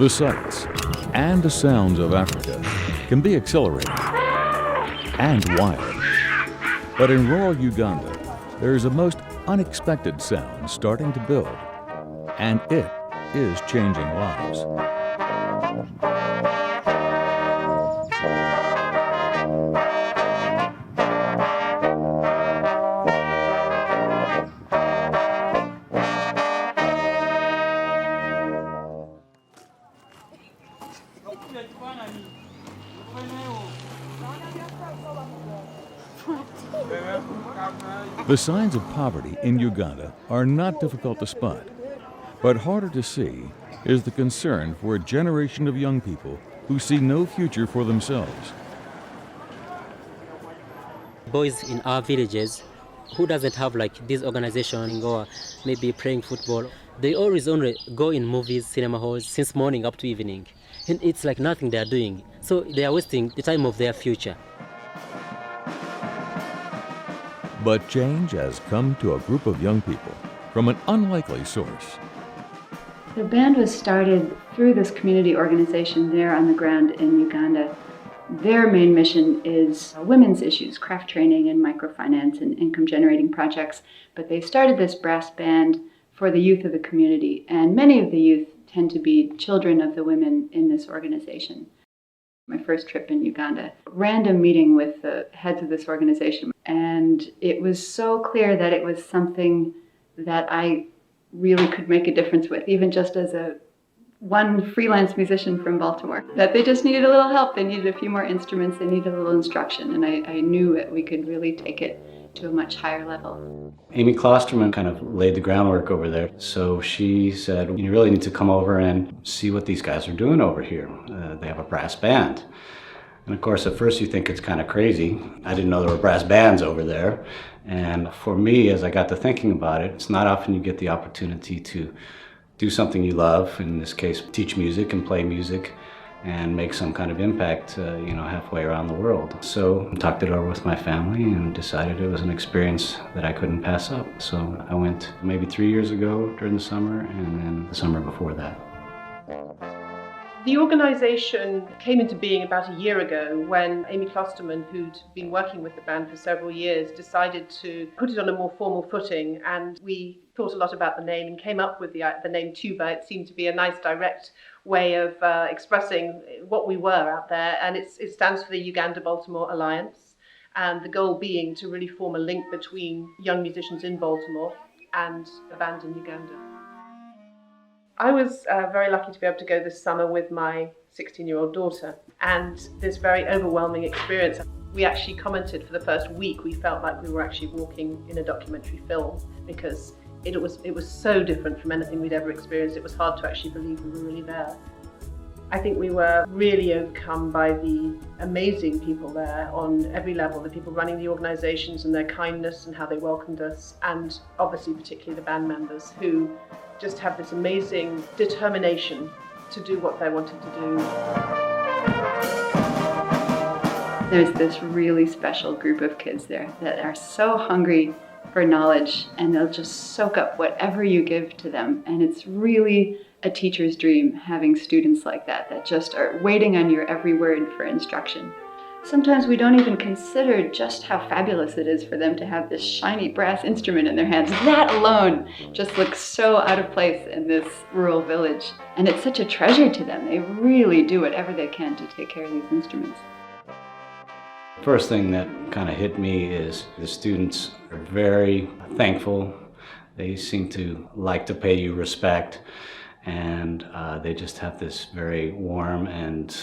The sights and the sounds of Africa can be exhilarating and wild. But in rural Uganda, there is a most unexpected sound starting to build, and it is changing lives. The signs of poverty in Uganda are not difficult to spot, but harder to see is the concern for a generation of young people who see no future for themselves. Boys in our villages who doesn't have like this organization or maybe playing football, they always only go in movies, cinema halls since morning up to evening. And it's like nothing they are doing. So they are wasting the time of their future. But change has come to a group of young people from an unlikely source. The band was started through this community organization there on the ground in Uganda. Their main mission is women's issues, craft training and microfinance and income generating projects. But they started this brass band for the youth of the community, and many of the youth tend to be children of the women in this organization. My first trip in Uganda, random meeting with the heads of this organization, and it was so clear that it was something that I really could make a difference with, even just as one freelance musician from Baltimore, that they just needed a little help. They needed a few more instruments, they needed a little instruction, and I knew that we could really take it to a much higher level. Amy Klosterman kind of laid the groundwork over there. So she said, you really need to come over and see what these guys are doing over here. They have a brass band. And of course, at first you think it's kind of crazy. I didn't know there were brass bands over there. And for me, as I got to thinking about it, it's not often you get the opportunity to do something you love, in this case, teach music and play music, and make some kind of impact, halfway around the world. So I talked it over with my family and decided it was an experience that I couldn't pass up. So I went maybe 3 years ago during the summer, and then the summer before that. The organisation came into being about a year ago when Amy Klosterman, who'd been working with the band for several years, decided to put it on a more formal footing, and we thought a lot about the name and came up with the name TUBA. It seemed to be a nice direct way of expressing what we were out there, and it stands for the Uganda-Baltimore Alliance, and the goal being to really form a link between young musicians in Baltimore and a band in Uganda. I was very lucky to be able to go this summer with my 16-year-old daughter, and this very overwhelming experience. We actually commented for the first week we felt like we were actually walking in a documentary film, because it was so different from anything we'd ever experienced. It was hard to actually believe we were really there. I think we were really overcome by the amazing people there on every level, the people running the organisations and their kindness and how they welcomed us, and obviously particularly the band members who just have this amazing determination to do what they wanted to do. There's this really special group of kids there that are so hungry for knowledge, and they'll just soak up whatever you give to them. And it's really a teacher's dream having students like that just are waiting on your every word for instruction. Sometimes we don't even consider just how fabulous it is for them to have this shiny brass instrument in their hands. That alone just looks so out of place in this rural village. And it's such a treasure to them. They really do whatever they can to take care of these instruments. First thing that kind of hit me is the students are very thankful. They seem to like to pay you respect, and they just have this very warm and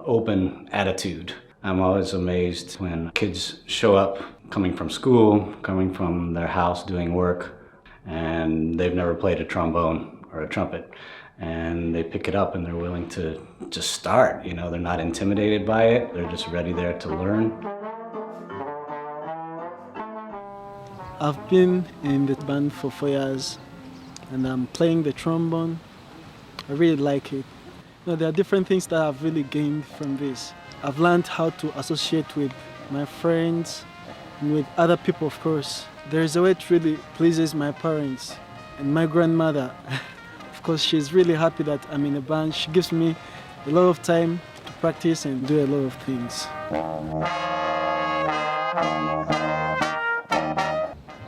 open attitude. I'm always amazed when kids show up coming from school, coming from their house doing work, and they've never played a trombone or a trumpet, and they pick it up and they're willing to just start. They're not intimidated by it, they're just ready there to learn. I've been in the band for 4 years, and I'm playing the trombone. I really like it. There are different things that I've really gained from this. I've learned how to associate with my friends and with other people, of course. There is a way it really pleases my parents and my grandmother. Of course, she's really happy that I'm in a band. She gives me a lot of time to practice and do a lot of things.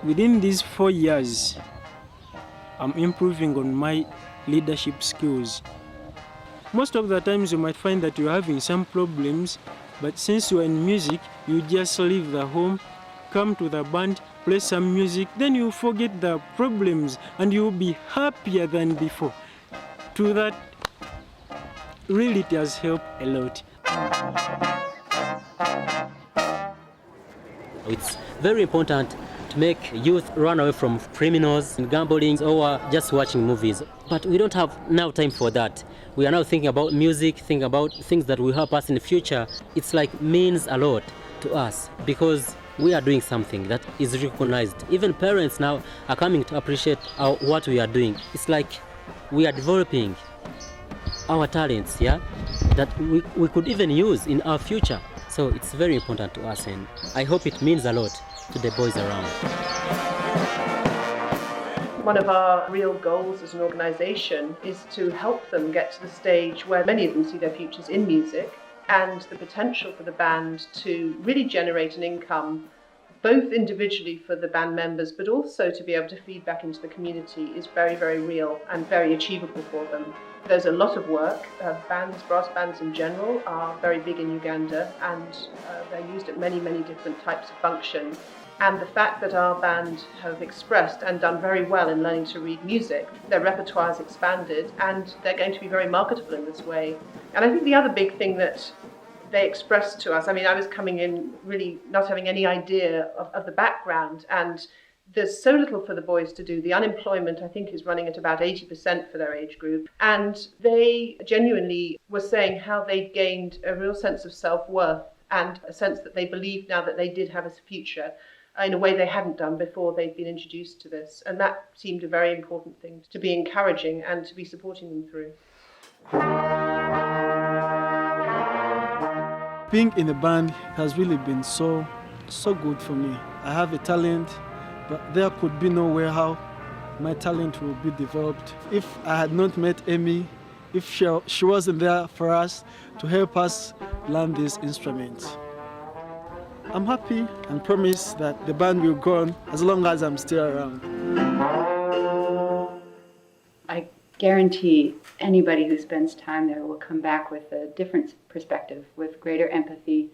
Within these 4 years, I'm improving on my leadership skills. Most of the times you might find that you're having some problems, but since you're in music, you just leave the home, come to the band, play some music, then you forget the problems and you'll be happier than before. To that, really it has helped a lot. It's very important to make youth run away from criminals and gambling or just watching movies. But we don't have now time for that. We are now thinking about music, thinking about things that will help us in the future. It's like means a lot to us because we are doing something that is recognized. Even parents now are coming to appreciate what we are doing. It's like we are developing our talents, yeah, that we could even use in our future. So it's very important to us, and I hope it means a lot to the boys around. One of our real goals as an organisation is to help them get to the stage where many of them see their futures in music, and the potential for the band to really generate an income, both individually for the band members, but also to be able to feed back into the community is very, very real and very achievable for them. There's a lot of work. Bands, brass bands in general, are very big in Uganda, and they're used at many, many different types of function. And the fact that our band have expressed and done very well in learning to read music, their repertoire has expanded, and they're going to be very marketable in this way. And I think the other big thing that they expressed to us, I mean, I was coming in really not having any idea of the background, and there's so little for the boys to do. The unemployment, I think, is running at about 80% for their age group. And they genuinely were saying how they gained a real sense of self-worth and a sense that they believed now that they did have a future in a way they hadn't done before they'd been introduced to this. And that seemed a very important thing to be encouraging and to be supporting them through. Being in a band has really been so good for me. I have a talent, but there could be no way how my talent will be developed. If I had not met Amy, if she wasn't there for us to help us learn these instruments. I'm happy and promise that the band will go on as long as I'm still around. I guarantee anybody who spends time there will come back with a different perspective, with greater empathy,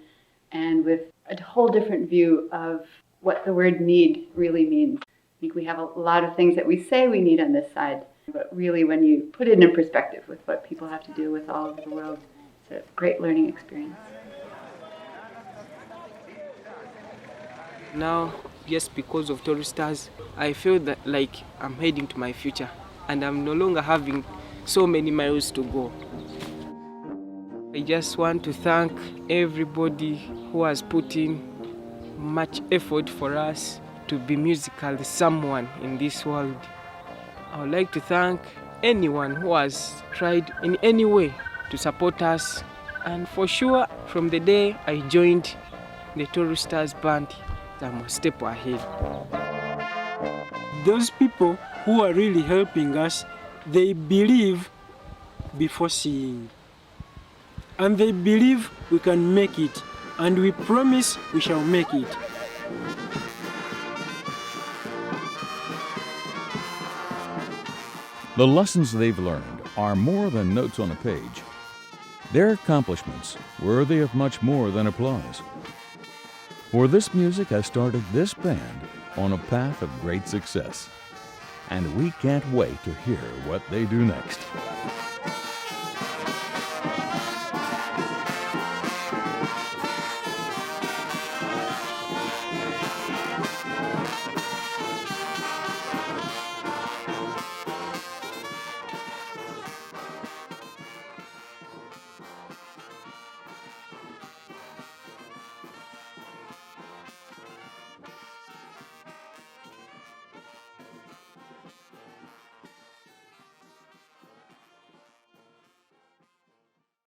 and with a whole different view of what the word need really means. I think we have a lot of things that we say we need on this side, but really when you put it in perspective with what people have to deal with all over the world, it's a great learning experience. Now, just because of Touristers, I feel that like I'm heading to my future and I'm no longer having so many miles to go. I just want to thank everybody who has put in much effort for us to be musically someone in this world. I would like to thank anyone who has tried in any way to support us, and for sure from the day I joined the Touristers band, I'm a step ahead. Those people who are really helping us, they believe before seeing. And they believe we can make it, and we promise we shall make it. The lessons they've learned are more than notes on a page. Their accomplishments worthy of much more than applause. For this music has started this band on a path of great success. And we can't wait to hear what they do next.